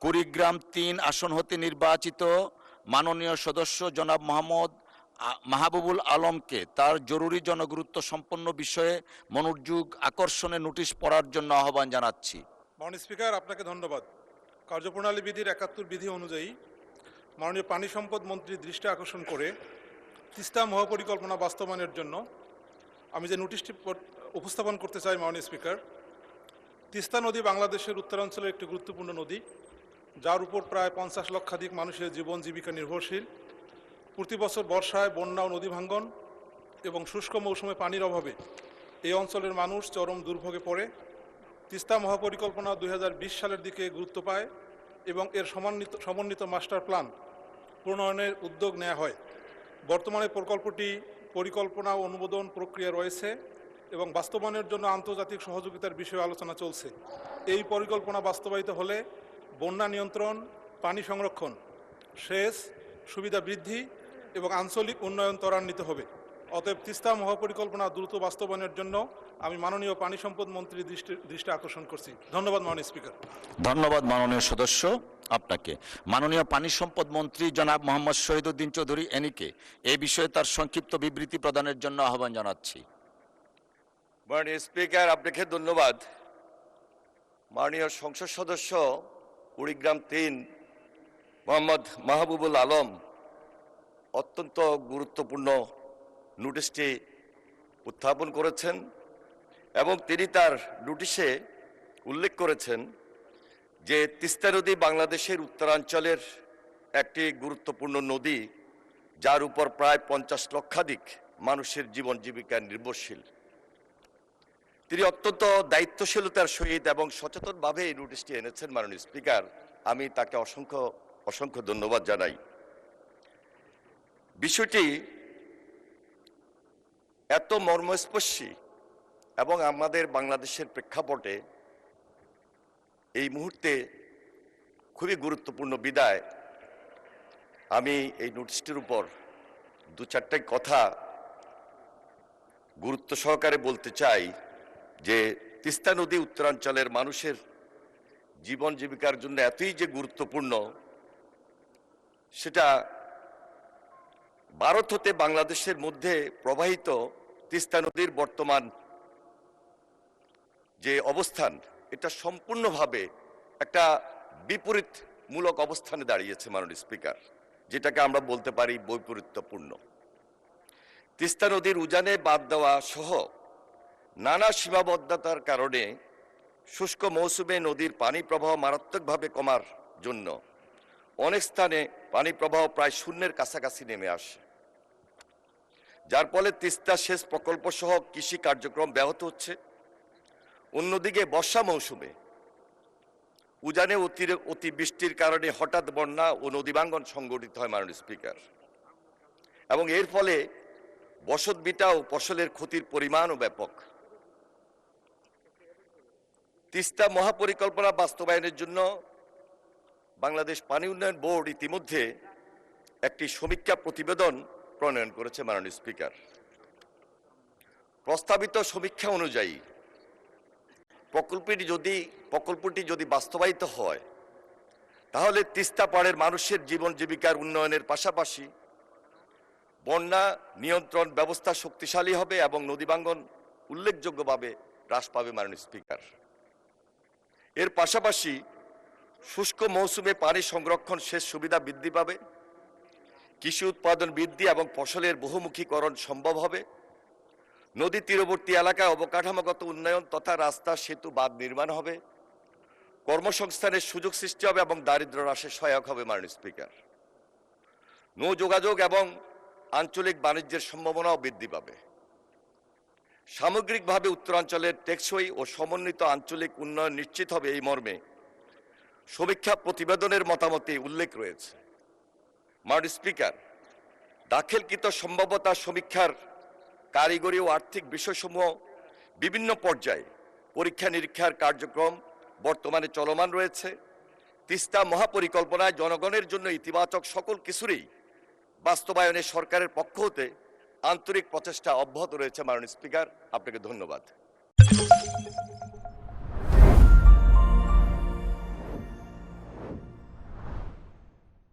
কুড়িগ্রাম ৩ আসন হতে নির্বাচিত মাননীয় সদস্য জনাব মাহবুবুল আলমকে তার জরুরি জনগুরুত্ব সম্পন্ন বিষয়ে মনোযোগ আকর্ষণে নোটিশ পড়ার জন্য আহ্বান জানাচ্ছি। মাননীয় স্পিকার, আপনাকে ধন্যবাদ। কার্যপ্রণালী বিধির ৭১ বিধি অনুযায়ী মাননীয় পানি সম্পদ মন্ত্রীর দৃষ্টি আকর্ষণ করে তিস্তা মহাপরিকল্পনা বাস্তবায়নের জন্য আমি যে নোটিশটি উপস্থাপন করতে চাই মাননীয় স্পিকার, তিস্তা নদী বাংলাদেশের উত্তরাঞ্চলের একটি গুরুত্বপূর্ণ নদী, যার উপর প্রায় ৫০ লক্ষাধিক মানুষের জীবন জীবিকা নির্ভরশীল। প্রতি বছর বর্ষায় বন্যা ও নদী ভাঙ্গন এবং শুষ্ক মৌসুমে পানির অভাবে এই অঞ্চলের মানুষ চরম দুর্ভোগে পড়ে। তিস্তা মহাপরিকল্পনা ২০২০ সালের দিকে গুরুত্ব পায় এবং এর সমন্বিত মাস্টার প্ল্যান প্রণয়নের উদ্যোগ নেওয়া হয়। বর্তমানে প্রকল্পটি পরিকল্পনা ও অনুমোদন প্রক্রিয়া রয়েছে এবং বাস্তবায়নের জন্য আন্তর্জাতিক সহযোগিতার বিষয়ে আলোচনা চলছে। এই পরিকল্পনা বাস্তবায়িত হলে বন্যা নিয়ন্ত্রণ, পানি সংরক্ষণ, সেচ সুবিধা বৃদ্ধি এবং আঞ্চলিক উন্নয়ন ত্বরান্বিত হবে। অতএব তিস্তা মহাপরিকল্পনা দ্রুত বাস্তবায়নের জন্য আমি মাননীয় পানি সম্পদ মন্ত্রীর দৃষ্টি আকর্ষণ করছি। ধন্যবাদ মাননীয় স্পিকার। ধন্যবাদ মাননীয় সদস্য আপনাকে। মাননীয় পানি সম্পদ মন্ত্রী জনাব মোহাম্মদ শহীদুদ্দিন চৌধুরী এনিকে এই বিষয়ে তার সংক্ষিপ্ত বিবৃতি প্রদানের জন্য আহ্বান জানাচ্ছি। মাননীয় স্পিকার, আপনাকে ধন্যবাদ। মাননীয় সংসদ সদস্য কুড়িগ্রাম ৩ মোহাম্মদ মাহবুবুল আলম অত্যন্ত গুরুত্বপূর্ণ নোটিশটি উত্থাপন করেছেন এবং তিনি তার নোটিশে উল্লেখ করেছেন যে তিস্তা নদী বাংলাদেশের উত্তরাঞ্চলের একটি গুরুত্বপূর্ণ নদী, যার উপর প্রায় ৫০ লক্ষাধিক মানুষের জীবন জীবিকা নির্ভরশীল। তিনি অত্যন্ত দায়িত্বশীলতার সহিত এবং সচেতনভাবে এই নোটিশটি এনেছেন। মাননীয় স্পিকার, আমি তাকে অসংখ্য ধন্যবাদ জানাই। বিষয়টি এত মর্মস্পর্শী এবং আমাদের বাংলাদেশের প্রেক্ষাপটে এই মুহূর্তে খুবই গুরুত্বপূর্ণ বিধায় আমি এই নোটিশটির উপর দু চারটে কথা গুরুত্ব সহকারে বলতে চাই। যে তিস্তা নদী উত্তরাঞ্চলের মানুষের জীবন জীবিকার জন্য এতই যে গুরুত্বপূর্ণ, সেটা ভারত হতে বাংলাদেশের মধ্যে প্রবাহিত তিস্তা নদীর বর্তমান যে অবস্থান, এটা সম্পূর্ণভাবে একটা বিপরীতমূলক অবস্থানে দাঁড়িয়েছে মাননীয় স্পিকার, যেটাকে আমরা বলতে পারি বৈপরীত্যপূর্ণ। তিস্তা নদীর উজানে বাঁধ দেওয়া সহ নানা সীমাবদ্ধতার কারণে শুষ্ক মৌসুমে নদীর পানি প্রবাহ মারাত্মকভাবে কমার জন্য অনেক স্থানে পানি প্রবাহ প্রায় শূন্যের কাছাকাছি নেমে আসে, যার ফলে তিস্তা সেচ প্রকল্প সহ কৃষি কার্যক্রম ব্যাহত হচ্ছে। অন্যদিকে বর্ষা মৌসুমে উজানে অতিবৃষ্টির কারণে হঠাৎ বন্যা ও নদীভাঙ্গন সংঘটিত হয় মাননীয় স্পিকার, এবং এর ফলে বসতভিটা ও ফসলের ক্ষতির পরিমাণও ব্যাপক। তিস্তা মহাপরিকল্পনা বাস্তবায়নের জন্য বাংলাদেশ পানি উন্নয়ন বোর্ড ইতিমধ্যে একটি সমীক্ষা প্রতিবেদন প্রণয়ন করেছে মাননীয় স্পিকার। প্রস্তাবিত সমীক্ষা অনুযায়ী প্রকল্পটি যদি বাস্তবায়িত হয়, তাহলে তিস্তা পাড়ের মানুষের জীবন জীবিকার উন্নয়নের পাশাপাশি বন্যা নিয়ন্ত্রণ ব্যবস্থা শক্তিশালী হবে এবং নদীভাঙ্গন উল্লেখযোগ্যভাবে হ্রাস পাবে মাননীয় স্পিকার। এর পাশাপাশি শুষ্ক মৌসুমে পানি সংরক্ষণ সেচ সুবিধা বৃদ্ধি পাবে, কৃষি উৎপাদন বৃদ্ধি এবং ফসলের বহুমুখীকরণ সম্ভব হবে, নদী তীরবর্তী এলাকায় অবকাঠামোগত উন্নয়ন তথা রাস্তা, সেতু, বাঁধ নির্মাণ হবে, কর্মসংস্থানের সুযোগ সৃষ্টি হবে এবং দারিদ্র্য হ্রাসে সহায়ক হবে মাননীয় স্পিকার। নৌ যোগাযোগ এবং আঞ্চলিক বাণিজ্যের সম্ভাবনাও বৃদ্ধি পাবে। সামগ্রিকভাবে উত্তরাঞ্চলের টেকসই ও সমন্বিত আঞ্চলিক উন্নয়ন নিশ্চিত হবে, এই মর্মে সমীক্ষা প্রতিবেদনের মতামতে উল্লেখ রয়েছে। মাননীয় স্পিকার, দাখিলকৃত সম্ভাব্যতা সমীক্ষার কারিগরি ও আর্থিক বিষয়সমূহ বিভিন্ন পর্যায়ে পরীক্ষা নিরীক্ষার কার্যক্রম বর্তমানে চলমান রয়েছে। তিস্তা মহাপরিকল্পনায় জনগণের জন্য ইতিবাচক সকল কিছুরই বাস্তবায়নে সরকারের পক্ষ হতে আন্তরিক প্রচেষ্টা অব্যাহত রয়েছে। মাননীয় স্পিকার, আপনাকে ধন্যবাদ।